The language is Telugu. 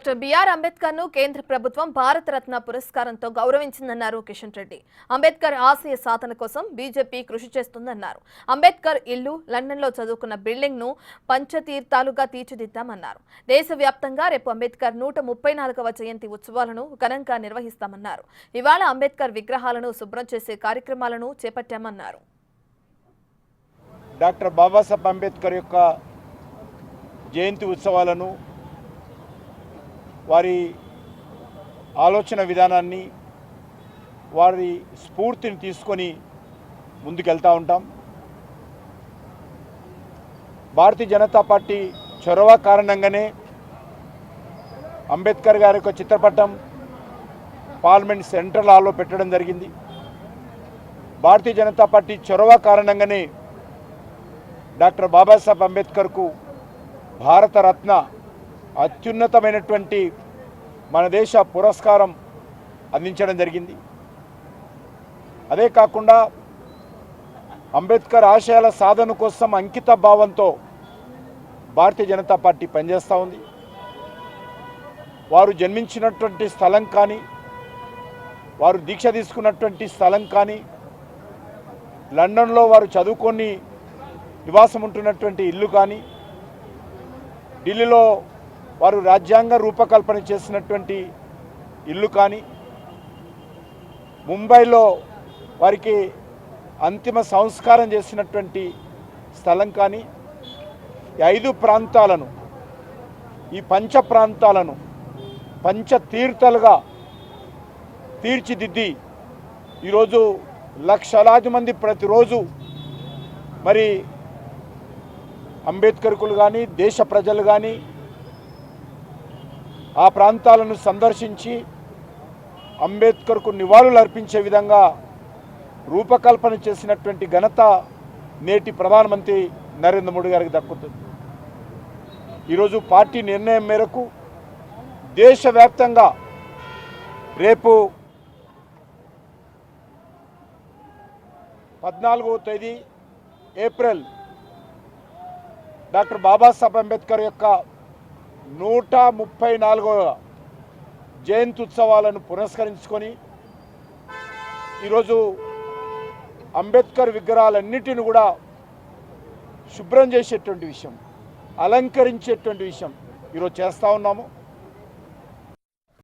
డాక్టర్ బిఆర్ అంబేద్కర్ ను కేంద్ర ప్రభుత్వం భారతరత్న పురస్కారంతో గౌరవించిందన్నారు కిషన్ రెడ్డి. అంబేద్కర్ ఆశయ సాధన కోసం బీజేపీ కృషి చేస్తుందన్నారు. అంబేద్కర్ ఇల్లు, లండన్లో చదువుకున్న బిల్డింగ్ ను పంచతీర్థాలుగా తీర్చిదిద్దామన్నారు. దేశవ్యాప్తంగా రేపు అంబేద్కర్ 134వ జయంతి ఉత్సవాలను ఘనంగా నిర్వహిస్తామన్నారు. ఇవాళ అంబేద్కర్ విగ్రహాలను శుభ్రం చేసే కార్యక్రమాలను చేపట్టామన్నారు. డాక్టర్ బాబాసాహెబ్ అంబేద్కర్ యొక్క జయంతి ఉత్సవాలను, వారి ఆలోచన విధానాన్ని, వారి స్ఫూర్తిని తీసుకొని ముందుకెళ్తూ ఉంటాం. భారతీయ జనతా పార్టీ చొరవ కారణంగానే అంబేద్కర్ గారి యొక్క చిత్రపటం పార్లమెంట్ సెంట్రల్ హాల్లో పెట్టడం జరిగింది. భారతీయ జనతా పార్టీ చొరవ కారణంగానే డాక్టర్ బాబాసాహెబ్ అంబేద్కర్కు భారతరత్న అత్యున్నతమైనటువంటి మన దేశ పురస్కారం అందించడం జరిగింది. అదే కాకుండా అంబేద్కర్ ఆశయాల సాధన కోసం అంకిత భావంతో భారతీయ జనతా పార్టీ పనిచేస్తూ ఉంది. వారు జన్మించినటువంటి స్థలం కానీ, వారు దీక్ష తీసుకున్నటువంటి స్థలం కానీ, లండన్లో వారు చదువుకొని నివాసం ఉంటున్నటువంటి ఇల్లు కానీ, ఢిల్లీలో వారు రాజ్యాంగ రూపకల్పన చేసినటువంటి ఇల్లు కానీ, ముంబైలో వారికి అంతిమ సంస్కారం చేసినటువంటి స్థలం కానీ, ఈ 5 ప్రాంతాలను, ఈ పంచ ప్రాంతాలను పంచతీర్థాలుగా తీర్చిదిద్ది ఈరోజు లక్షలాది మంది ప్రతిరోజు మరి అంబేద్కర్కులు కానీ, దేశ ప్రజలు కానీ ఆ ప్రాంతాలను సందర్శించి అంబేద్కర్కు నివాళులు అర్పించే విధంగా రూపకల్పన చేసినటువంటి ఘనత నేటి ప్రధానమంత్రి నరేంద్ర మోడీ గారికి దక్కుతుంది. ఈరోజు పార్టీ నిర్ణయం మేరకు దేశవ్యాప్తంగా రేపు 14వ తేదీ ఏప్రిల్ డాక్టర్ బాబాసాహెబ్ అంబేద్కర్ యొక్క 134వ జయంతి ఉత్సవాలను పురస్కరించుకొని ఈరోజు అంబేద్కర్ విగ్రహాలన్నిటిని కూడా శుభ్రం చేసేటువంటి విషయం, అలంకరించేటువంటి విషయం ఈరోజు చేస్తూ ఉన్నాము.